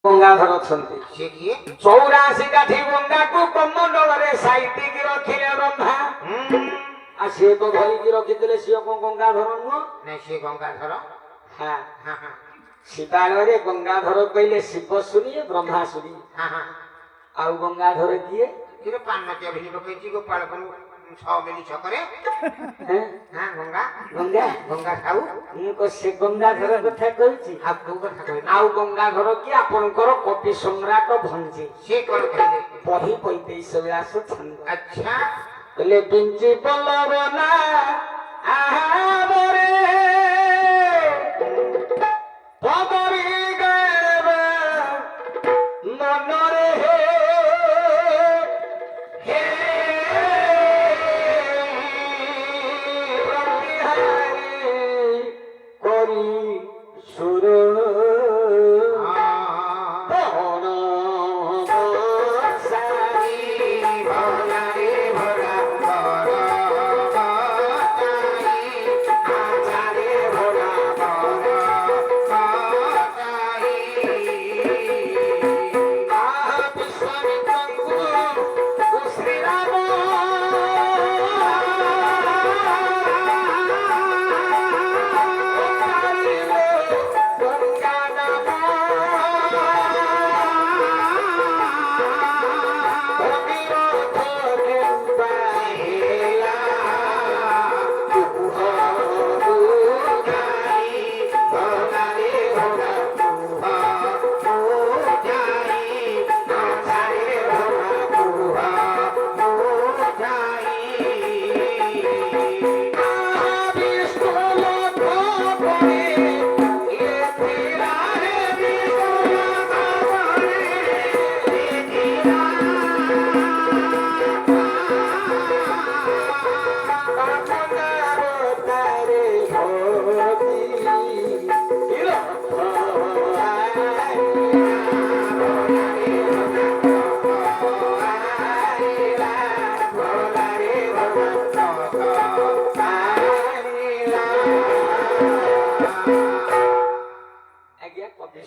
गंगाधर छंती से किए 84 काठी गंगा को कमंडल रे साइती की रखिले ब्रह्मा आ से तो धरी की रखिले से को गंगाधर नु नै से गंगाधर हां हां सीताल रे गंगाधर कइले शिव सुनिए ब्रह्मा सुनिए हां हां आ गंगाधर किए किरे पान के भी लोकई गोपाल को 6 मिली छकरे हैं हां गंगा गंगा गंगा खाऊ ये को से गंगाधर कथा कहछि आ गंगा कहि आउ गंगाधर की आपनकर कपि सम्राट भंजी से कोन कहले बही कइते सव्यास छंद अच्छा ले बिंची बलबना आहाबरे पदरी गएबे मनरे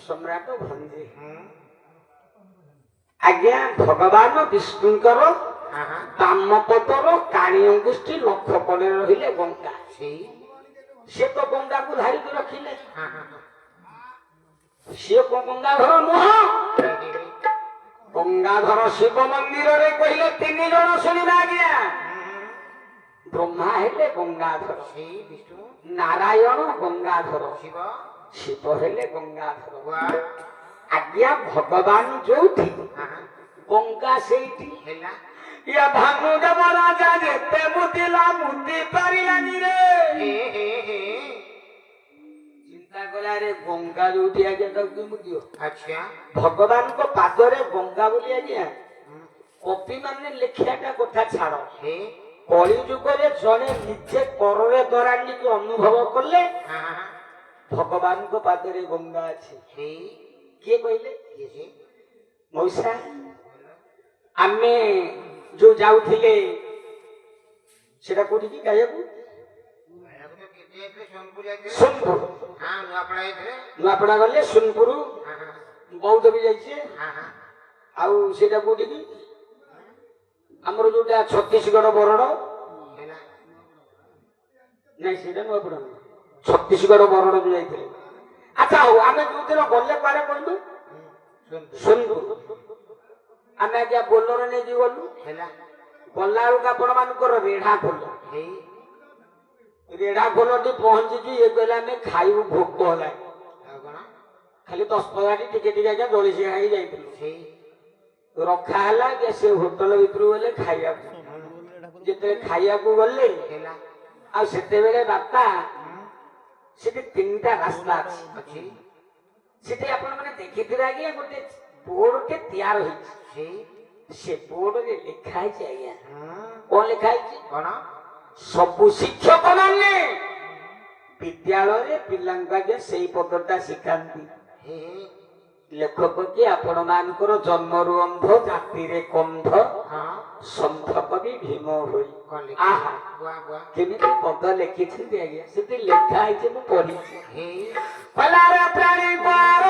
सम्राट भंजे आज्ञा भगवान विष्णुकर तामपतर काणी अंगुष्ठी लक्ष्य पड़े रहिले गंगा से तो गंगा को धारी के रखिले से को गंगाधर नुह गंगाधर शिव मंदिर रे कहले 3 जण सुनिबा आज्ञा ब्रह्मा हेले गंगाधर विष्णु नारायण गंगाधर शिव शिव हेले गंगाधर आज्ञा भगवान जोठी गंगा सेठी हेला या भानु देव राजा जेते मुदिला मुदी पारिलानी रे चिंता कला रे गंगा जोठी आज्ञा तक मुदियो अच्छा भगवान को पाद रे गंगा बोली आज्ञा कपि माने लेखियाटा कथा छाड़ो हे कलि जुग रे जने निजे कररे दरानी को अनुभव करले भगवान को पादरे गंगा अच्छे किए कहले मौसा आमे जो जाउथिले सेटा कोठी की गायकु सोनपुर हां नुआपड़ा गले सोनपुर बौद्ध भी जाइछे आउ सेटा कोठी की हमर जोटा छत्तीसगढ़ बरड़ नहीं सेटा नुआपड़ा छत्तीसगढ़ बरड़ जो जाइए अच्छा हो आम जो दिन गले पारे कहलु सोनपुर आम आज्ञा बोलर नहीं गलु गला आपण मानकर रेढ़ा खोल रेढ़ा खोल पहुंची ये कहले आम खाइबू भोक है खाली 10-15 टिके आज्ञा जलसी खाई जाइलु रखा है से होटल भितर गले खाइया जिते खाइया गले आ सेते बेले बापा सेठी 3टा रास्ता अछि सेठी आपण माने देखिथिरा आज्ञा गोटे बोर्ड के तैयार होई से बोर्ड रे लिखा है आज्ञा कोन लिखा है कोन सब शिक्षक माने विद्यालय रे पिलांका के सेही पदटा सिखांती लेखक कि आपण मानकर जन्मरु अंध जाति रे कंध संथ कवि भीम होई आहा केमिति पद लिखिथिबे आज्ञा सेति लेखा है जे मु पढी पलारा प्राणी पार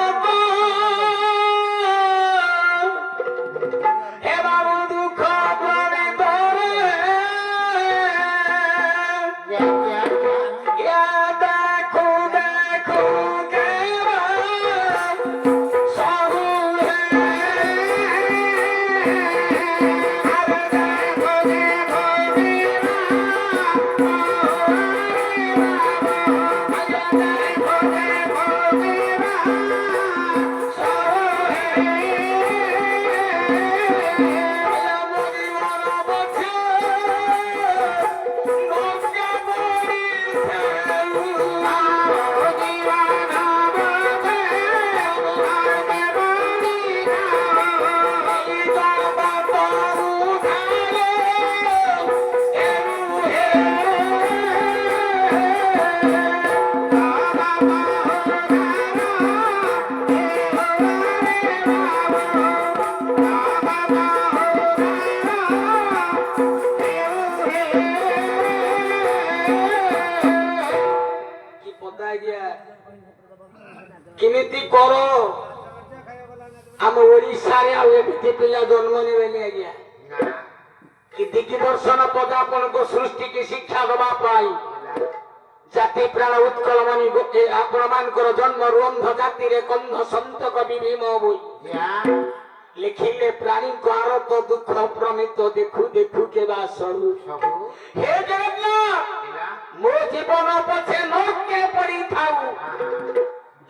କି ପଦା ଆଜ୍ଞା କେମିତି କର ଆମ ଓଡିଶାରେ ଆଉ ଏମିତି ପିଲା ଜନ୍ମ ନେବେନି ଆଜ୍ଞା କି ଦିକି ଦର୍ଶନ ପଦ ଆପଣଙ୍କ ସୃଷ୍ଟିକି ଶିକ୍ଷା ଦେବା ପାଇଁ ଜାତି ପ୍ରାଣ ଉତ୍କଳ ମଣି ଆପଣମାନଙ୍କର ଜନ୍ମରୁ ଅନ୍ଧ ଜାତିରେ କନ୍ଧ ସନ୍ତ କବି ଭୀମ ବୋଇ ଲେଖିଲେ ପ୍ରାଣୀଙ୍କ ଆରତ ଦୁଃଖ ପ୍ରମିତ ଦେଖୁ ଦେଖୁ କେବା ସରୁ ହେ ଜଗନ୍ନାଥ ମୋ ଜୀବନ ପଛେ ନରକେ ପଡ଼ିଥାଉ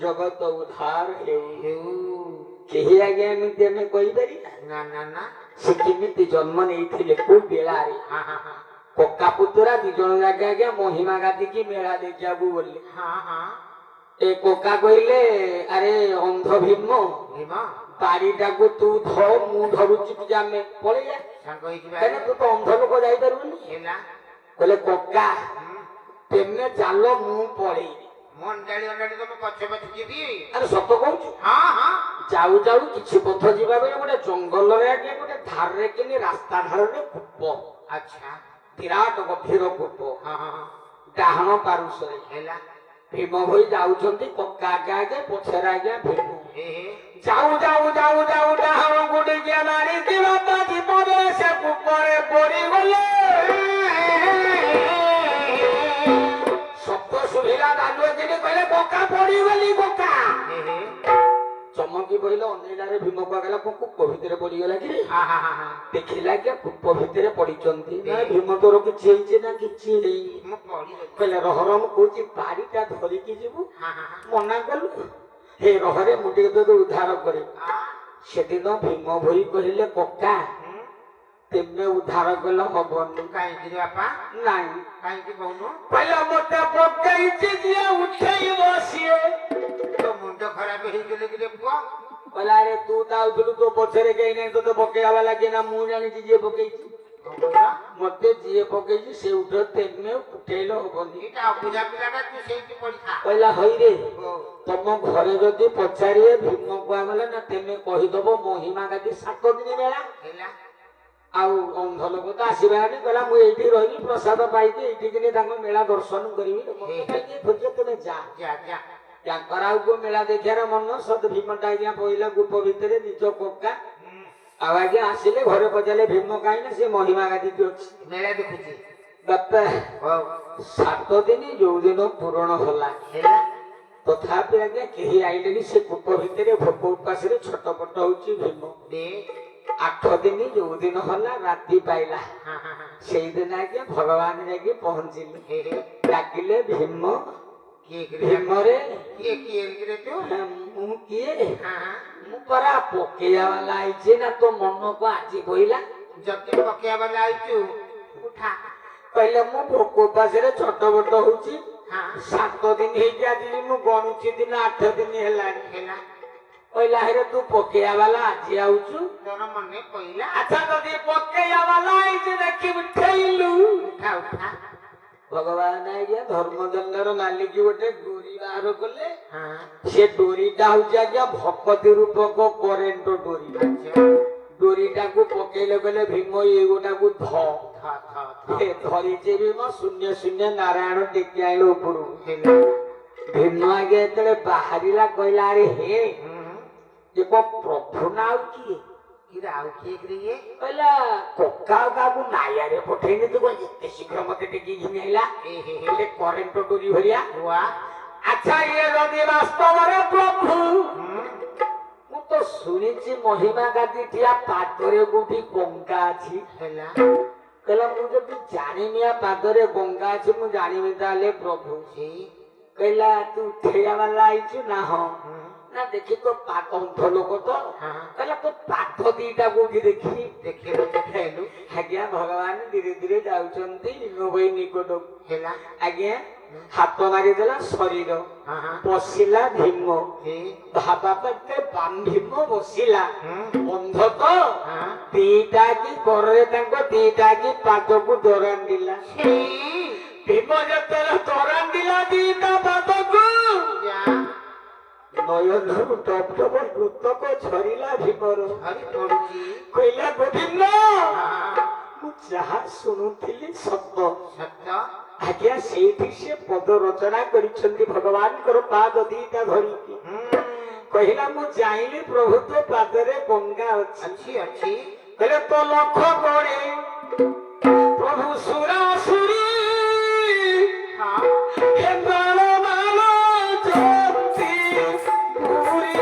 ଜଗତ ଉଦ୍ଧାର ହେଉ କେହି ଆଜ୍ଞା ଏମିତି ଆମେ କହିପାରିବା ସେ କେମିତି ଜନ୍ମ ନେଇଥିଲେ କୋଉ ବେଳାରେ କକା ପୁତୁରା ଦି ଜଣ ଯାକେ ଆଜ୍ଞା ମହିମା ଗାଧିକି ମେଳା ଦେଖିବାକୁ ଗଲେ ଏ କକା କହିଲେ ଆରେ ଅନ୍ଧ ଭୀମ ବାଡିଟାକୁ ତୁ ଧର ମୁଁ ଧରୁଛି ଟିକେ ଆମେ ପଳେଇବା କାହିଁକିନା ତୁ ତ ଅନ୍ଧ ଲୋକ ଯାଇପାରିବୁନି କହିଲେ କକା ତେମେ ଚାଲ ମୁଁ ପଳେଇବି ଆରେ ସତ କହୁଛୁ ଯାଉ ଯାଉ କିଛି ପଥ ଯିବା ବେଳେ ଗୋଟେ ଜଙ୍ଗଲରେ ଆଜ୍ଞା ଗୋଟେ ଧାରରେ କିନି ରାସ୍ତା ଧାରରେ କୂପ ବିରାଟ ଗଭୀର କୂପ ଡାହାଣ ପାରୁଷରେ ଭୀମ ଭୋଇ ଯାଉଛନ୍ତି କକା ଆଗେ ଆଗେ ପଛରେ ଆଜ୍ଞା ଭୀମ ଯାଉ ଯାଉ ଯାଉ ଯାଉ ଡାହାଣ ଗୁଡିକି ମାରିଥିବା ତା ଜୀବନରେ ସେ କୂପରେ ପଡିଗଲେ ଶବ୍ଦ ଶୁଭିଲା ଦାଲୁଅତିନି କହିଲେ କକା ପଡିଗଲି କକା ଚମକି ପଡିଲେ ଅନେଇଲାରେ ଭୀମ କହିଲା କୂପ ଭିତରେ ପଡିଗଲା କି ଦେଖିଲା କି କୂପ ଭିତରେ ପଡିଛନ୍ତି ଭୀମ ତୋର କିଛି ହେଇଛି ନା କିଛି ହେଇନି କହିଲେ ରହର ମୁଁ କହୁଛି ବାଡିଟା ଧରିକି ଯିବୁ ମନା କଲୁ ହେ ରହରେ ମୁଁ ଟିକେ ତୋତେ ଉଦ୍ଧାର କରିବି ସେଦିନ ଭୀମ ଭୋଇ କହିଲେ କକା ତେମେ ଉଦ୍ଧାର କଲେ ହବନି ନାଇଁ କହିଲା ମତେ ପକେଇଛି ଯିଏ ଉଠେଇବ ସିଏ ମୁଣ୍ଡ ଖରାପ ହେଇଗଲେ କି ପୁଅ କହିଲା ଆରେ ତୁ ତାଉଥିଲୁ ତୋ ପଛରେ କେହି ନାହିଁ ତୋତେ ପକେଇବା ବାଲା କିଏ ନା ମୁଁ ଜାଣିଛି ଯିଏ ପକେଇଛି ମତେ ଯିଏ ପକେଇଛି ସେ ଉଠ ତେମେ ଉଠେଇଲେ ହବନି କହିଲା ହଇରେ ତମ ଘରେ ଯଦି ପଚାରିବେ ଭୀମ କୁହାଗଲା ନା ତେମେ କହିଦବ ମହିମା ଗାଦି 7 ଦିନ ମେଳା ଆଉ ଅନ୍ଧ ଲୋକ ତ ଆସିବାନି କହିଲା ମୁଁ ଏଇଠି ରହିବି ପ୍ରସାଦ ପାଇକି ଏଇଠି କିନି ତାଙ୍କ ମେଳା ଦର୍ଶନ କରିବି ତମେ ଯା ତାଙ୍କର ଆଉ କୋଉ ମେଳା ଦେଖିବାର ମନ ସତ ଭୀମଟା ଆଜ୍ଞା ପଇଲା କୂପ ଭିତରେ ନିଜ କକା ଆଉ ଆଜ୍ଞା ଆସିଲେ ଘରେ ପଚାରିଲେ ଭୀମ କାହିଁ ନା ସେ ମହିମା ଗାଦିକି ଅଛି ମେଳା ଦେଖୁଛି ବାପା 7 ଦିନ ଯୋଉ ଦିନ ପୂରଣ ହେଲା ତଥାପି ଆଜ୍ଞା କେହି ଆଇଲେନି ସେ କୂପ ଭିତରେ ଭୋକ ଉପାସରେ ଛଟପଟ ହଉଛି ଭୀମ 8 ଦିନ ଯୋଉ ଦିନ ହେଲା ରାତି ପାଇଲା ସେଇଦିନ ଆଜ୍ଞା ଭଗବାନ ଯାଇକି ପହଞ୍ଚିଲେ ଡାକିଲେ ଭୀମ ଭୀମରେ ମୁଁ କିଏ ମୁଁ ପରା ପକେଇବା ବାଲା ଆଇଛି ନା ତୋ ମନକୁ ଆଜି କହିଲା ଯଦି ପକେଇବା ବାଲା ଆଇଛୁ ଉଠା କହିଲେ ମୁଁ ଭୋକ ଉପାସରେ ଛଟପଟ ହଉଛି 7 ଦିନ ହେଇକି ଆଜି ମୁଁ ଗଣୁଛି ଦିନ 8 ଦିନ ହେଲାଣି କହିଲା ହେରେ ତୁ ପକେଇବା ବାଲା ଆଜି ଆଉଛୁ ତୋର ମନେ କହିଲା ଆଚ୍ଛା ଯଦି ପକେଇବା ବାଲା ଆଇଛି ଦେଖି ଉଠେଇଲୁ ଉଠା ଉଠା ଭଗବାନ ଆଜ୍ଞା ଧର୍ମଦଣ୍ଡର ମାଲିକ ଗୋଟେ ଡୋରି ବାହାର କଲେ ସେ ଡୋରିଟା ହଉଛି ଆଜ୍ଞା ଭକତି ରୂପକ କରେଣ୍ଟ ଡୋରି ଡୋରିଟାକୁ ପକେଇଲେ କହିଲେ ଭୀମ ଏଇଗୋଟାକୁ ଧରିଛି ଭୀମ ଶୂନ୍ୟ ଶୂନ୍ୟ ନାରାୟଣ ଟେକି ଆଇଲେ ଉପରୁ ଭୀମ ଆଜ୍ଞା ଯେତେବେଳେ ବାହାରିଲା କହିଲା ଆରେ ହେ ଏ ପ୍ରଭୁ ନା ଆଉ କିଏ କହିଲା କକା କାହାକୁ ନାୟାରେ ପଠେଇନି ତୁ ଏତେ ଶୀଘ୍ର ମତେ ଟିକେ ଘିମିଲା କରେଣ୍ଟ ଡୋରି ଭଳିଆ ଆଚ୍ଛା ଇଏ ଯଦି ବାସ୍ତବରେ ପ୍ରଭୁ ମୁଁ ତ ଶୁଣିଛି ମହିମା ଗାଦି ଠିଆ ପାଦରେ କୋଉଠି ଗଙ୍ଗା ଅଛି କହିଲା ମୁଁ ଯଦି ଜାଣିନି ଆ ପାଦରେ ଗଙ୍ଗା ଅଛି ମୁଁ ଜାଣିବି ତାହେଲେ ପ୍ରଭୁ କହିଲା ତୁ ଉଠେଇବା ବାଲା ଆଇଛୁ ନା ହଁ ନା ଦେଖି ତ ଅନ୍ଧ ଲୋକ ତ କହିଲା ତୋ ପାଦ ଦିଟା କୋଉଠି ଦେଖି ଦେଖେଇଲୁ ଆଜ୍ଞା ଭଗବାନ ଧୀରେ ଧୀରେ ଯାଉଛନ୍ତି ଭୋଇ ନିକଟକୁ ଆଜ୍ଞା ହାତ ମାରିଦେଲା ଶରୀର ବସିଲା ଭୀମ ଭାବା ଭୀମ ବସିଲା ଅନ୍ଧ ତ ଦିଟା କି କରରେ ତାଙ୍କ ଦିଟା କି ପାଦକୁ ଦରାଣ୍ଡିଲା ଭୀମ ଯେତେବେଳେ ଦରାଣ୍ଡିଲା ଦିଟା ପାଦକୁ ନୟନରୁ ଟପ ଟପ କୃତକ ଝରିଲା ଭୀମର। ହରି ପଡୁଛି। କହିଲା ଗୋବିନ୍ଦ ହଁ, ମୁଁ ଯାହା ଶୁଣୁଥିଲି ସତ। ସତ। ଆଜ୍ଞା ସେଇଠି ସେ ପଦ ରଚନା କରିଛନ୍ତି ଭଗବାନଙ୍କର ପାଦ ଦିଟା ଧରିକି। କହିଲା ମୁଁ ଜାଣିଲି ପ୍ରଭୁ ତୋ ପାଦରେ ଗଙ୍ଗା ଅଛି। ଅଛି ଅଛି। କହିଲେ ତ ଲକ୍ଷ୍ୟ କରେ ପ୍ରଭୁ ସୁରାସୁରୀ ହଁ, ହେନ୍ଦଳ ମାଲ ଜ୍ୟୋତି ପୁରୀ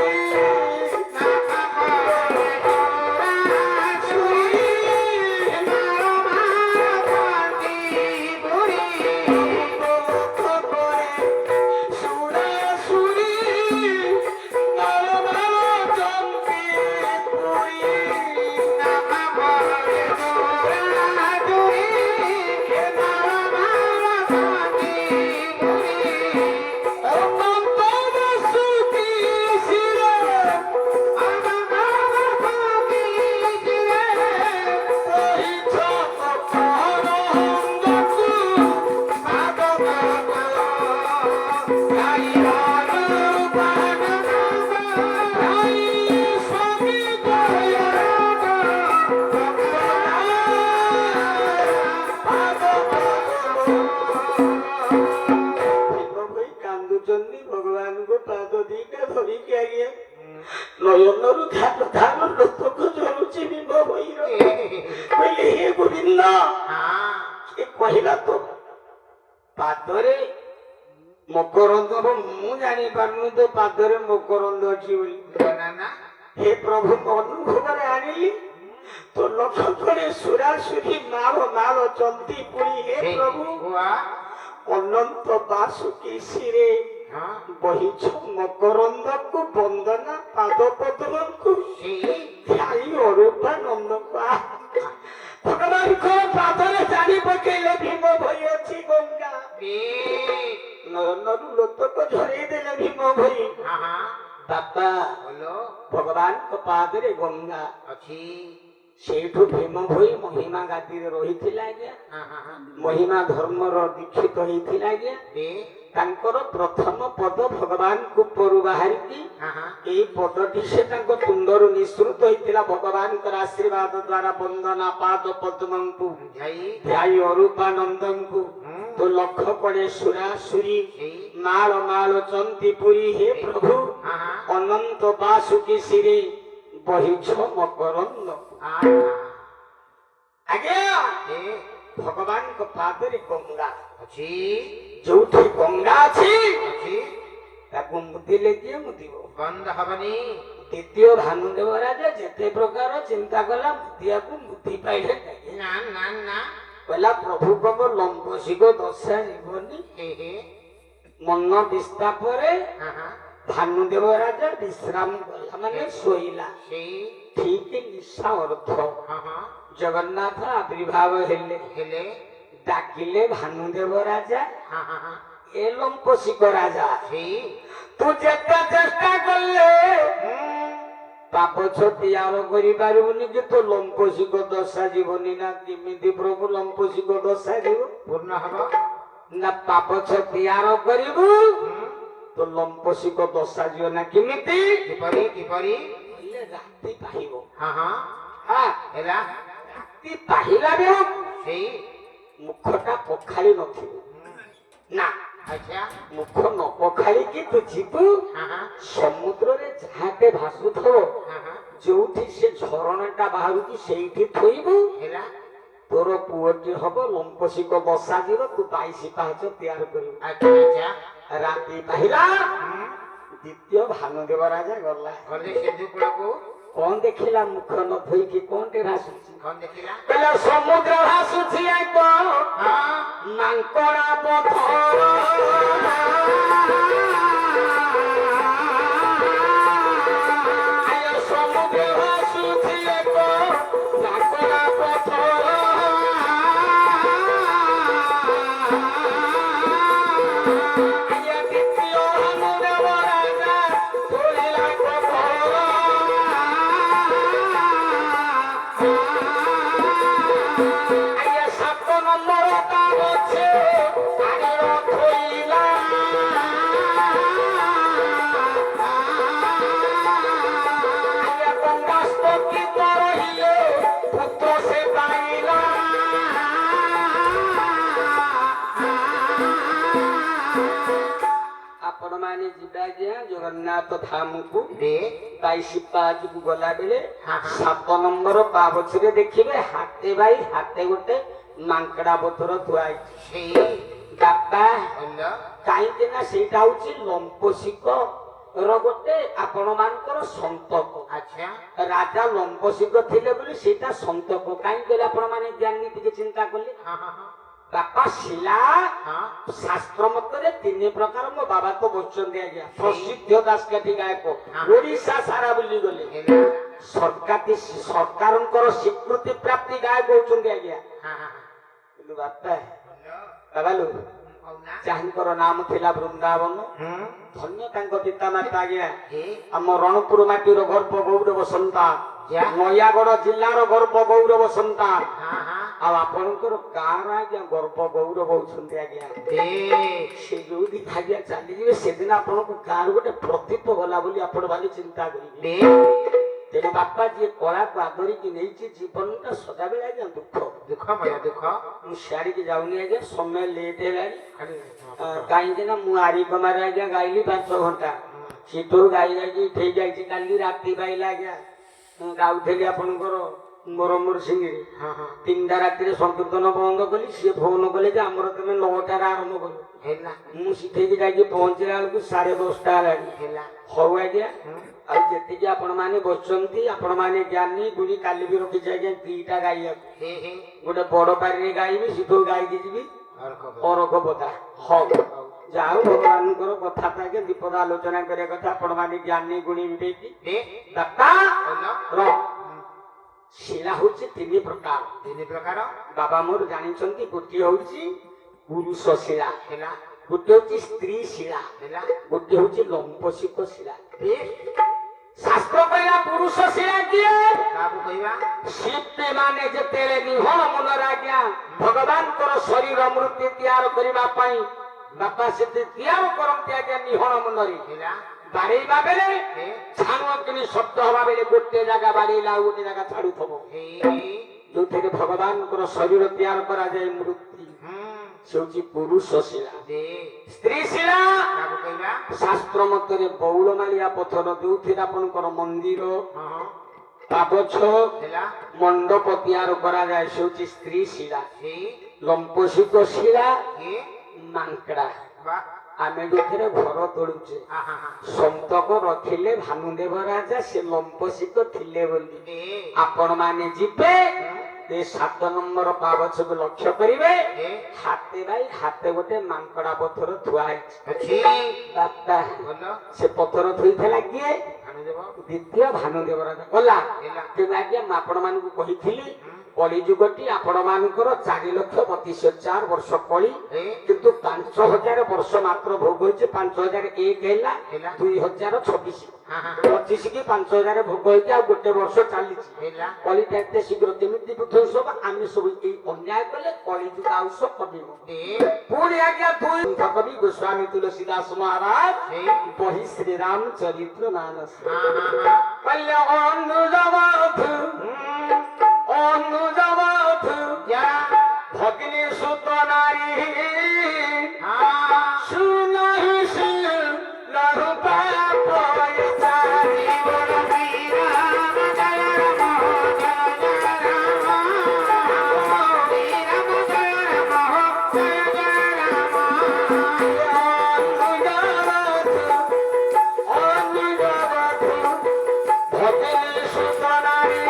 ଭଗବାନଙ୍କୁ ପାଦ ଦିଟା ଧରିକି ଆଜ୍ଞା ନୟନରୁ ଧାନ ଧାନ ଲୋକ ଝରୁଛି ଭୀମ ଭୈର। କହିଲେ ହେ ଗୋବିନ୍ଦ କିଏ କହିଲା ତ ପାଦରେ ମକରନ୍ଦ। ମୁଁ ଜାଣିପାରୁନି ତ ପାଦରେ ମକରନ୍ଦ ଅଛି ବୋଲି। ହେ ପ୍ରଭୁ ଅନୁଭବରେ ଆଣିଲି ତ ଲକ୍ଷ୍ୟ କରି ସୁରାସୁରୀ ମାଳ ମାଳ ଚନ୍ତି ପୁରୀ। ହେ ପ୍ରଭୁ ଅନନ୍ତ ବାସୁକି ଶିରେ ବହିଛ ମକରନ୍ଦକୁ ବନ୍ଦନା ପାଦ ପଦ୍ମକୁ ଧ୍ୟାଇ ଅରୂପାନନ୍ଦକୁ। ଭଗବାନଙ୍କ ପାଦରେ ଜାଣି ପକେଇଲେ ଭୀମ ଭଇ ଅଛି ଗଙ୍ଗା। ନୟନରୁ ଲୋତକ ଝରେଇ ଦେଲେ ଭୀମ ଭଇ। ବାପା ଭଗବାନଙ୍କ ପାଦରେ ଗଙ୍ଗା ଅଛି। ସେଇଠୁ ଭୀମ ଭୋଇ ମହିମା ଗାଦିରେ ରହିଥିଲା ଆଜ୍ଞା। ମହିମା ଧର୍ମର ଦୀକ୍ଷିତ ହେଇଥିଲା ଆଜ୍ଞା। ତାଙ୍କର ପ୍ରଥମ ପଦ ଭଗବାନଙ୍କୁ ଉପରୁ ବାହାରିକି ଏଇ ପଦଟି ସେ ତାଙ୍କ ତୁଣ୍ଡରୁ ନିଃସୃତ ହେଇଥିଲା। ଭଗବାନଙ୍କର ଆଶୀର୍ବାଦ ଦ୍ଵାରା ବନ୍ଦନା ପାଦ ପଦ୍ମଙ୍କୁ ଧ୍ୟାଇ ଅରୂପାନନ୍ଦଙ୍କୁ ତ ଲକ୍ଷ୍ୟ କରେ ସୁରାସୁରୀ ମାଳ ମାଳ ଚନ୍ତି ପୁରୀ। ହେ ପ୍ରଭୁ ଅନନ୍ତ ବାସୁକି ଶିରେ ବହିଛ ମକରନ୍ଦ। ଆଜ୍ଞା ଭଗବାନଙ୍କ ପାଦରେ ଗଙ୍ଗା ଅଛି। ଯୋଉଠି ଗଙ୍ଗା ଅଛି ତାକୁ ମୁଦିଲେ କିଏ ମୁଦିବ? ବନ୍ଦ ହବନି। ଦ୍ୱିତୀୟ ଭାନୁଦେବ ରାଜା ଯେତେ ପ୍ରକାର ଚିନ୍ତା କଲା ମୁଦିଆକୁ ମୁଦି ପାଇଲେ ନା ନା ନା। କହିଲା ପ୍ରଭୁଙ୍କ ଲମ୍ବସିକ ଦଶା ଯିବନି। ମନ ବିସ୍ତାପରେ ଭାନୁଦେବ ରାଜା ବିଶ୍ରାମ କଲା ମାନେ ଶୋଇଲା। ଠିକ ନିଶା ଅର୍ଥ ଜଗନ୍ନାଥ ଆବିର୍ଭାବ ହେଲେ ଡାକିଲେ ଭାନୁଦେବ ରାଜା ଏ ଲମ୍ପସିକ ରାଜା ତୁ ଯେତେ ଚେଷ୍ଟା କଲେ ପାପଛ ତିଆର କରିପାରିବୁନି ଯେ ତୋ ଲମ୍ପସିକ ଦଶା ଯିବନି। ନା କେମିତି ପ୍ରଭୁ ଲମ୍ପସିକ ଦଶା ଯିବ? ପୂର୍ଣ୍ଣ ହବ ନା ପାପଛ ତିଆର କରିବୁ ତ ଲମ୍ପସିକ ଦଶା ଯିବ ନା କେମିତି? କିପରି କିପରି? ରାତି ପାହିବ। ହେଲା ରାତି ପାହିଲା ବେଳକୁ ସେଇ ମୁଖଟା ପଖାଳି ନଥିବ ନା। ମୁଖ ନ ପଖାଳିକି ତୁ ଯିବୁ ସମୁଦ୍ରରେ ଯାହାଟେ ଭାସୁଥିବ ଯୋଉଠି ସେ ଝରଣାଟା ବାହାରୁଛି ସେଇଠି ଥୋଇବୁ। ହେଲା ତୋର ପୁଅଟି ହବ ଲମ୍ପସିକ ଦଶା ଯିବ। ତୁ 22 ପାହାଚ ତିଆର କରିବୁ। ରାତି ପାହିଲା ଦ୍ୱିତୀୟ ଭାନୁଦେବ ରାଜା ଗଲା। ଗଲେ ସିନ୍ଧୁ କୂଳକୁ। କଣ ଦେଖିଲା? ମୁଖ ନ ଧୋଇକି କଣଟେ ଭାସୁଛି? କଣ ଦେଖିଲା? କହିଲା ସମୁଦ୍ର ଭାସୁଛି ଏକ ମାଙ୍କଡା ପଥର। ସମୁଦ୍ର ଭାସୁଛି ଏକ ମାଙ୍କଡା ପଥର। ଦ୍ୱିତୀୟ ଭାନୁଦେବ ରାଜା ତୋଳିଲା ପଥର। ସାତ ନମ୍ବର ତା ଗଛେ ଆଣିର ଥୋଇଲା। ଯିବା ଆଜ୍ଞା ଜଗନ୍ନାଥ ଧାମକୁ ଦେ 22 ପାହାଚକୁ ଗଲା ବେଳେ ହଁ, ହଁ। 7 ନମ୍ବର ପାବଛରେ ଦେଖିବେ ହାତେ ବାଇ ହାତେ ଗୋଟେ ମାଙ୍କଡା ପଥର ଥୁଆ ହେଇଛି। ସେଇ ବାପା ଭଲ କାହିଁକି ନା ସେଇଟା ହଉଛି ଲମ୍ପସିକ ର ଗୋଟେ ଆପଣ ମାନଙ୍କର ସନ୍ତକ। ଆଚ୍ଛା ରାଜା ଲମ୍ପସିକ ଥିଲେ ବୋଲି ସେଇଟା ସନ୍ତକ। କାହିଁକି କହିଲେ ଆପଣ ମାନେ ଜ୍ଞାନୀ ଟିକେ ଚିନ୍ତା କଲେ ହଁ ହଁ ହଁ ବାପା ଶିଳା ହଁ ଶାସ୍ତ୍ର ମତରେ 3 ପ୍ରକାର। ମୋ ବାବା ତ ବସିଛନ୍ତି ଆଜ୍ଞା ପ୍ରସିଦ୍ଧ ଦାସକାଠି ଗାୟକ ଓଡିଶା ସାରା ବୁଲି ଗଲେ ହେଲା ସରକାରଙ୍କର ସ୍ୱୀକୃତି ପ୍ରାପ୍ତି ଗାୟକ ହଉଛନ୍ତି ଆଜ୍ଞା। ହଁ ହଁ କିନ୍ତୁ ବାପା ଭଲ ବାବାଲୁ କହୁନା ଯାହାଙ୍କର ନାମ ଥିଲା ବୃନ୍ଦାବନ ଧନ୍ୟ ତାଙ୍କ ପିତା ମାତା ଆଜ୍ଞା ହେ ଆମ ରଣପୁର ମାଟିର ଗର୍ବ ଗୌରବ ସନ୍ତାନ ଯା ନୟାଗଡ଼ ଜିଲ୍ଲାର ଗର୍ବ ଗୌରବ ସନ୍ତାନ ହଁ ହଁ ଆଉ ଆପଣଙ୍କର ଗାଁର ଆଜ୍ଞା ଗର୍ବ ଗୌରବ ହଉଛନ୍ତି ଆଜ୍ଞା। ଦେ ସେ ଯୋଉଦିନ ଆଜ୍ଞା ଚାଲିଯିବେ ସେଦିନ ଆପଣଙ୍କ ଗାଁରୁ ଗୋଟେ ପ୍ରତୀପ ଗଲା ବୋଲି ଆପଣ ଭାବି ଚିନ୍ତା କରିବେ। ଦେ ତେଣୁ ବାପା ଯିଏ କଳାକୁ ଆଦରିକି ନେଇଛି ଜୀବନଟା ସଦାବେଳେ ଆଜ୍ଞା ଦୁଃଖ। ଦୁଃଖମୟ ଦୁଃଖ ମୁଁ ସିଆଡ଼ିକି ଯାଉନି ଆଜ୍ଞା ସମୟ ଲେଟ୍ ହେଲାଣି। ଖାଲି କାହିଁକି ନା ମୁଁ ଆରିକମାରେ ଆଜ୍ଞା ଗାଇଲି 5 ଘଣ୍ଟା ସେଠୁ ଗାଇ ଗାଇକି ଉଠେଇ ଯାଇଛି। କାଲି ରାତି ପାଇଲା ଆଜ୍ଞା ମୁଁ ଗାଉଥିଲି ଆପଣଙ୍କର ମୋର ସିଙ୍ଗିରେ ହଁ ହଁ 3ଟା ରାତିରେ ସଂକୀର୍ତ୍ତନ ବନ୍ଦ କଲି। ସିଏ ଫୋନ କଲେ ଯେ ଆମର ତମେ 9ଟାରେ ଆରମ୍ଭ କର। ହେଲା ମୁଁ ଶିଖେଇକି ଯାଇକି ପହଞ୍ଚିଲା ବେଳକୁ 10:30 ହେଲାଣି। ହେଲା ହଉ ଆଜ୍ଞା ଆଉ ଯେତିକି ଆପଣ ମାନେ ବସିଛନ୍ତି ଆପଣ ମାନେ ଜ୍ଞାନୀ ଗୁଣି କାଲି ବି ରଖିଛି ଆଜ୍ଞା 2ଟା ଗାଇବାକୁ। ହେ ହେ ଗୋଟେ ବଡ ପାରିରେ ଗାଇବି ସେଠୁ ଗାଇକି ଯିବି ଅରଖ ପଦା। ହଉ ଯାଉ ଭଗବାନଙ୍କର କଥା ଆଜ୍ଞା ବିପଦ ଆଲୋଚନା କରିବା କଥା ଆପଣ ମାନେ ଜ୍ଞାନୀ ଗୁଣି ବିବେକି ଦେ ବାପା ଭଲ ର ଶିଳା ହଉଛି 3 ପ୍ରକାର। 3 ପ୍ରକାର ବାବା ମୋର ଜାଣିଛନ୍ତି ଗୋଟିଏ ହଉଛି ପୁରୁଷ ଶିଳା, ହେଲା ଗୋଟିଏ ହଉଛି ସ୍ତ୍ରୀ ଶିଳା, ହେଲା ଗୋଟିଏ ହଉଛି ଲମ୍ପସିକ ଶିଳା। ଦେ ଶାସ୍ତ୍ର କହିଲା ପୁରୁଷ ଶିଳା କିଏ? କାହାକୁ କହିବା ଶିଳ୍ପୀ ମାନେ ଯେତେବେଳେ ନିହଳ ମନରେ ଆଜ୍ଞା ଭଗବାନଙ୍କର ଶରୀର ମୂର୍ତ୍ତି ତିଆର କରିବା ପାଇଁ ବାପା ସେଠି ତିଆର କରନ୍ତି ଆଜ୍ଞା ନିହଳ ମନରେ। ହେଲା ବାଡେଇବା ବେଳେ ହେ ଝାଣୁ ଅଗ୍ନି ଶବ୍ଦ ହବା ବେଳେ ଗୋଟେ ଜାଗା ବାଡେଇଲା ଆଉ ଗୋଟେ ଜାଗା ଛାଡୁଥିବ ହେ ଯୋଉଥିରେ ଭଗବାନଙ୍କର ଶରୀର ତିଆର କରାଯାଏ ମୂର୍ତ୍ତି। ସେ ହଉଛି ପୁରୁଷ ଶିଳା। ଦେ ସ୍ତ୍ରୀ ଶିଳା କାହାକୁ କହିବା ଶାସ୍ତ୍ର ମତରେ ବଉଳମାଳିଆ ପଥର ଯୋଉଥିରେ ଆପଣଙ୍କର ମନ୍ଦିର ହଁ ହଁ ପାବଛ ହେଲା ମଣ୍ଡପ ତିଆର କରାଯାଏ ସେ ହଉଛି ସ୍ତ୍ରୀ ଶିଳା। ସେଇ ଲମ୍ପସିକ ଶିଳା ହେ ମାଙ୍କଡା। ବା ଆମେ ଯୋଉଥିରେ ଘର ତୋଳୁଛେ ହଁ ହଁ ହଁ ସନ୍ତକ ରଖିଲେ ଭାନୁଦେବ ରାଜା ସେ ଲମ୍ପସିକ ଥିଲେ ବୋଲି। ଦେ ଆପଣ ମାନେ ଯିବେ ଏ 7 ନମ୍ବର ପାବଛକୁ ଲକ୍ଷ୍ୟ କରିବେ ହେ ହାତେ ଭାଇ ହାତେ ଗୋଟେ ମାଙ୍କଡା ପଥର ଥୁଆ ହେଇଛି। ଅଛି ବାପା ଭଲ ସେ ପଥର ଥୋଇଥିଲା କିଏ? ଭାନୁଦେବ ଦ୍ୱିତୀୟ ଭାନୁଦେବ ରାଜା ଗଲା। ହେଲା ତେଣୁ ଆଜ୍ଞା ମୁଁ ଆପଣ ମାନଙ୍କୁ କହିଥିଲି କଳିଯୁଗଟି ଆପଣ ମାନଙ୍କର 4,32,000 ବର୍ଷ କଳି ହେ କିନ୍ତୁ 5,000 ବର୍ଷ ମାତ୍ର ଭୋଗ ହେଇଛି। 5,001 ହେଲା ହେଲା 2026 ହଁ ହଁ 25 କି 5,000 ଭୋଗ ହେଇଛି ଆଉ ଗୋଟେ ବର୍ଷ ଚାଲିଛି। ହେଲା କଳିଟା ଏତେ ଶୀଘ୍ର କେମିତି ବିଧ୍ୱଂସ ହବ? ଆମେ ସବୁ ଏଇ ଅନ୍ୟାୟ କଲେ କଳିଯୁଗ ଆଉସ କମିବ। ଦେ ପୁଣି ଆଜ୍ଞା 2 କବି ଗୋସ୍ୱାମୀ ତୁଳସୀଦାସ ମହାରାଜ ସେଇ ବହି ଶ୍ରୀରାମ ଚରିତ୍ର ମାନସ ହଁ ହଁ ହଁ କହିଲେ ଅନୁଜବଧୁ ଯା ଭଗିନୀ ସୁତ ନାରୀ ହଁ ସୁନହି ଲରୁପା ଜୀବନ ଶ୍ରୀରାମ ଜୟ ରାମ ଜୟ ଜୟ ରାମ ଶ୍ରୀରାମ ଜୟ ରାମ ଜୟ ଜୟ ରାମ ভগিনী সুত নারী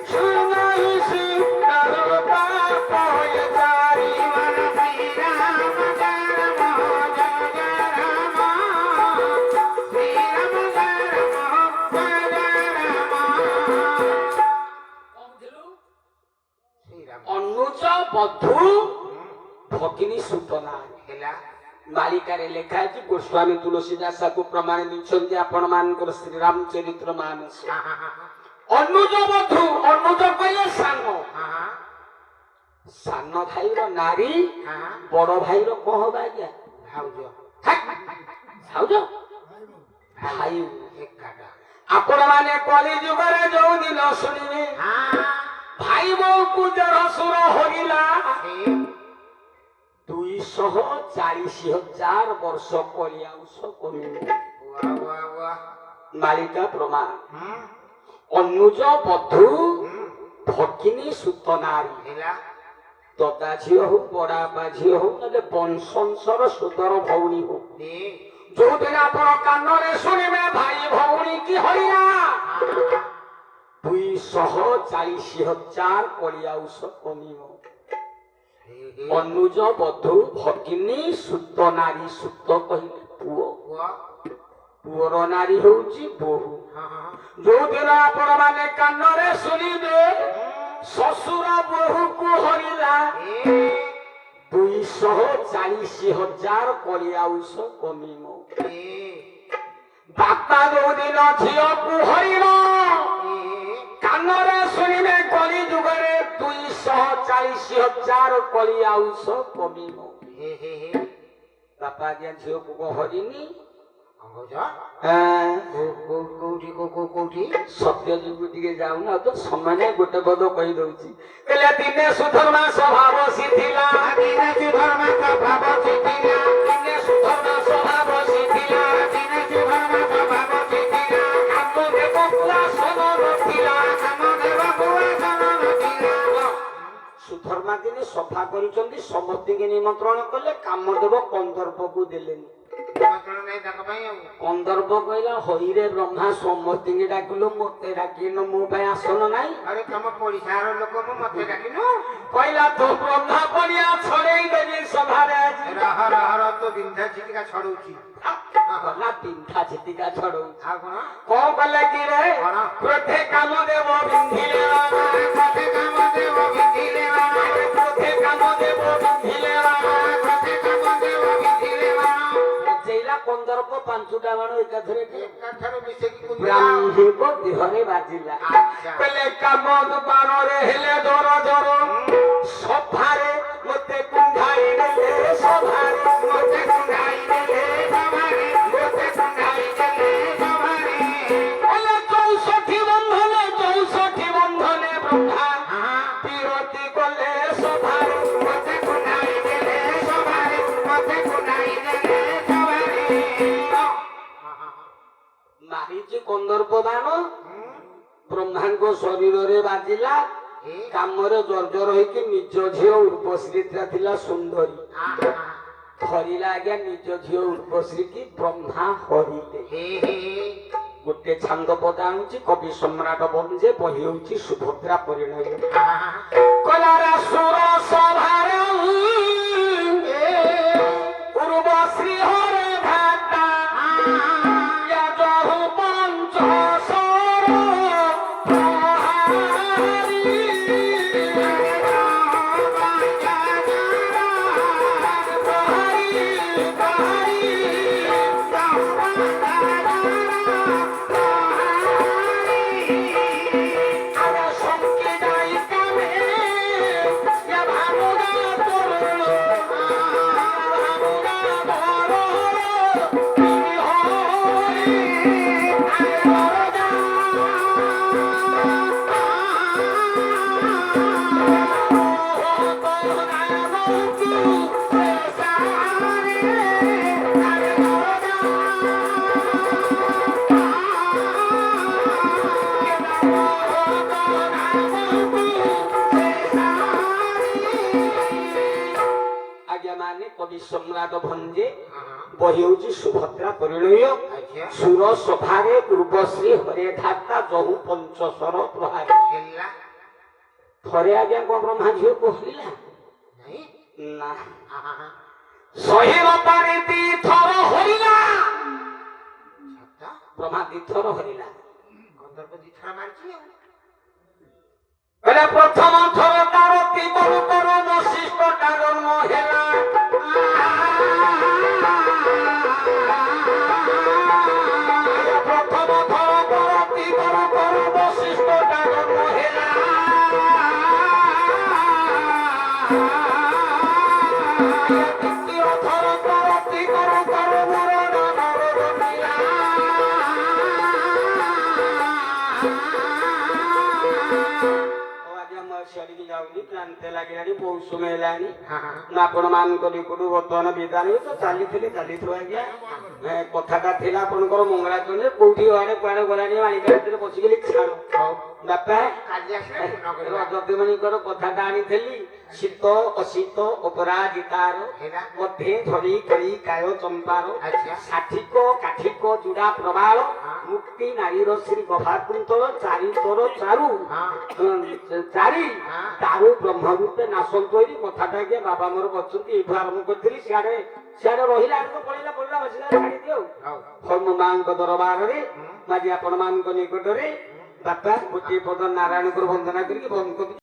সুনহি লরুপা পয়চারি জীবন শ্রীরাম জয় রাম জয় জয় রাম শ্রীরাম জয় রাম জয় জয় রাম শ্রীরাম ଅନୁଜ ବଧୁ ଭଗିନୀ ସୁତ ନାରୀ ହେଲା ମାଳିକାରେ ଲେଖା ହେଇଛି ଗୋସ୍ୱାମୀ ତୁଳସୀଦାସକୁ ପ୍ରମାଣ ଦେଇଛନ୍ତି ଆପଣ ମାନଙ୍କର ଶ୍ରୀରାମ ଚରିତ୍ର ମାନସ। ହଁ ହଁ ହଁ ଅନୁଜ ବଧୁ ଅନୁଜ କହିଲେ ସାନ ହଁ ସାନ ଭାଇର ନାରୀ ହଁ ବଡ ଭାଇର କଣ ହବ ଆଜ୍ଞା? ଭାଉଜ ଭାଉଜ ଭାଇ। ଏକାଟା ଆପଣ ମାନେ କଳି ଯୁଗରେ ଯୋଉ ଦିନ ଶୁଣିବେ ହଁ ଭାଇ ବୋଉକୁ ଜର ସୁର ହରିଲା ସେ 2 240,000 ବର୍ଷ କଳିଆଉଷ କମିବ। वाह वाह वाह ମାଳିକା ପ୍ରମାଣ। हम्म ଅନୁଜ ବଧୂ ଭଗିନୀ ସୁତ ନାରୀ हेला ଦଦା ଝିଅ ହଉ ବଡାପା ଝିଅ ହଉ ନହେଲେ ବଂଶଂଶର ସୁଦର ଭଉଣୀ ହଉ दे ଯୋଉଦିନ ଆପଣ କାନରେ ଶୁଣିବେ ଭାଇ ଭଉଣୀ କି ହଇରା 240,000 କଳିଆଉଷ କମିବ। ଅନୁଜ ବଧୂ ଭଗିନୀ ସୁତ ନାରୀ ସୁତ କହିଲେ ପୁଅ वाह ପୁଅର ନାରୀ ହଉଛି ବୋହୂ। हाँ हाँ ଯୋଉଦିନ ଆପଣ ମାନେ କାନରେ ଶୁଣିବେ ଶ୍ୱଶୁର ବୋହୂକୁ ହରିଲା ए 240,000 କଳିଆଉଷ କମିବ। ए ବାପା ଯୋଉଦିନ ଝିଅକୁ ହରିବ କାନରେ ଶୁଣିବେ କଳି ଯୁଗରେ 240,000 କଳିଆଉଷ କମିବ। हे ବାପା ଆଜ୍ଞା ଝିଅକୁ କଣ ହରିନି अंगोजा ଆଁ, कोठी ସତ୍ୟଯୁଗ ଟିକେ ଯାଉନା ତ ସମାନେ ଗୋଟେ ପଦ କହିଦଉଛି ହେଲେ ଦିନେ ସୁଧର୍ମା ସ୍ୱଭାବ ଶିଥିଲା दिने सुधर्म स्वभाव सिद्धिला ଦିନେ ସୁଧର୍ମା ସ୍ୱଭାବ ଶିଥିଲା दिने सुधर्म स्वभाव सिद्धिला କାମଦେବ ପୁରା ସନ ନଥିଲା। समदेव पुआ सनन दिला ସୁଧର୍ମା ଦିନେ ସଫା କରିଛନ୍ତି ସମସ୍ତଙ୍କୁ ନିମନ୍ତ୍ରଣ କଲେ କାମଦେବ କନ୍ଦର୍ପକୁ ଦେଲେନି। निमंत्रण नहीं तक भाई अब କନ୍ଦର୍ପ କହିଲା ହଇରେ ବ୍ରହ୍ମା ସମସ୍ତଙ୍କୁ ଡାକିଲୁ ମତେ ଡାକିନ ମୋ ପାଇଁ ଆସନ ନାହିଁ। अरे तुम परिसार लोक मु मते डाकिनु କହିଲା ତୋ ବ୍ରହ୍ମା ପଡ଼ିଆ ଛଡେଇ ଦେବି ସଭାରେ ଆଜି। रह रह रह तो बिंधा चिटिका छड़ौची ଗଲା ପିନ୍ଧା ଛିଟିକା ଛଡଉଛି। आ कोन କଣ କଲେ କି ରେ କଣ? କ୍ରୋଧେ କାମଦେବ ବିନ୍ଧିଲେ कथे काम देव बिंधिले वाला କ୍ରୋଧେ କାମଦେବ ବିନ୍ଧିଲେ कथे काम देव बिंधिले वाला ବଜେଇଲା କନ୍ଦର୍ପ ପାଞ୍ଚଟା ବାଣ ଏକାଥରେ एकाथर मिसे की कुंदिला ବ୍ରାହ୍ମୀଙ୍କ ଦେହରେ ବାଜିଲା। ଆଚ୍ଛା। କହିଲେ କାମ ବାଣରେ ହେଲେ ଦର ଦର ସଭାରେ ମତେ କୁଣ୍ଢାଇ ଦେଲେ ସଭାରେ मोते कुंडाई देले सवारे मोते कुंडाई देले सवारे କହିଲେ 64 ବନ୍ଧନେ ବ୍ରହ୍ମା हां ବିରତି କଲେ ସଭାରେ। मोते कुंडाई देले सवारे मोते कुंडाई देले सवारे हां हां ମାରିଛି କନ୍ଦର୍ପ ବାଣ ବ୍ରହ୍ମାଙ୍କ ଶରୀରରେ ବାଜିଲା। ए କାମରେ ଜର୍ଜର ହେଇକି ନିଜ ଝିଅ ଉର୍ବଶ୍ରୀ ଥିଲା ସୁନ୍ଦରୀ आहा ଧରିଲା ଆଜ୍ଞା ନିଜ ଝିଅ ଉର୍ବଶ୍ରୀ କି ବ୍ରହ୍ମା ହରିଲେ। हे ଗୋଟେ ଛାନ୍ଦ ପଦ ଆଣୁଛି କବି ସମ୍ରାଟ ବଂଜେ ବହି ହଉଛି ସୁଭଦ୍ରା ପରିଣୟ। आहा କଲାରା ସୁର ସଭାରେ ଉର୍ବଶ୍ରୀ ହରେ ଭାତା ଯହୁ ପଞ୍ଚ ସର ପ୍ରହାରୀ। ଆଜ୍ଞା ମାନେ କବି ସମ୍ରାଟ ଭଞ୍ଜେ ବହି ହଉଛି ସୁଭଦ୍ରା ପରିଣୟ। अच्छा ସୁର ସଭାରେ ଉର୍ବଶ୍ରୀ ହରେ ଧାତା ଯହୁ ପଞ୍ଚଶର ପ୍ରହାରୀ। हेला ଥରେ ଆଜ୍ଞା କଣ ବ୍ରହ୍ମା ଝିଅ କହିଲା नहीं ନା आहा ଶହେ ପାରି ଦିଥର ହରିଲା। छत्ता ବ୍ରହ୍ମା ଦିଥର ହରିଲା। कंदर को दिखा मारची କହିଲା ପ୍ରଥମ ଥର ତାର ତିବରୁ ତର ବଶିଷ୍ଠ ତା ଜନ୍ମ ହେଲା। ପ୍ରଥମ ଥର ତର ତିବରୁ ତର ବଶିଷ୍ଠ ତା ଜନ୍ମ ହେଲା। ଦ୍ୱିତୀୟ ଥର ତର ତିବରୁ ତର ମୋର ନାମର ଜନ୍ମିଲା। ସିଆଡ଼ିକି ଯାଉଛି କ୍ଳାନ୍ତ ଲାଗିଲାଣି ବହୁତ ସମୟ ହେଲାଣି ହଁ ହଁ ମୁଁ ଆପଣମାନଙ୍କ ନିକଟରୁ ବର୍ତ୍ତମାନ ବିଦାୟ ତ ଚାଲିଥିଲି ଚାଲିଥିବ ଆଜ୍ଞା କଥାଟା ଥିଲା ଆପଣଙ୍କର ମଙ୍ଗଳାଚରଣରେ କୋଉଠି ଆଡେ କୁଆଡେ ଗଲାଣି ମାଳିକା ଭିତରେ ବସିକିଲି ଛାଡ଼ ହଉ ବାପା କାଲି ଆସିଲେ ପୂର୍ଣ୍ଣ କରିବା ରଜଦେବଣୀଙ୍କର କଥାଟା ଆଣିଥିଲି ଶୀତ ଅଶୀତ ଅପରାଜିତାର ହେଲା ମଧ୍ୟେ ଧରି କରି କାୟ ଚମ୍ପାର ଆଚ୍ଛା ଷାଠିକ କାଠିକ ଚୂଡା ପ୍ରବାଳ ମୁକ୍ତି ନାରୀର ଶ୍ରୀ ଗଭାକୁନ୍ତଳ ଚାରି ତୋର ଚାରୁ ହଁ ଚାରି ହଁ ଦାରୁ ବ୍ରହ୍ମ ରୂପେ ନାଶନ୍ତୁ ଏଇ କଥାଟା ଆଜ୍ଞା ବାବା ମୋର କରିଛନ୍ତି ଏଇଠୁ ଆରମ୍ଭ କରିଥିଲି ସିଆଡେ ସିଆଡେ ରହିଲା ଆଡକୁ ପଳେଇଲା ବସିଲା ଛାଡ଼ିଦିଅ ହଉ ହଉ ମୋ ମାଙ୍କ ଦରବାରରେ ହୁଁ ଆଜି ଆପଣ ମାନଙ୍କ ନିକଟରେ ବାପା ଗୋଟିଏ ପଦ ନାରାୟଣଙ୍କର ବନ୍ଦନା କରିକି ବନ୍ଦ କରି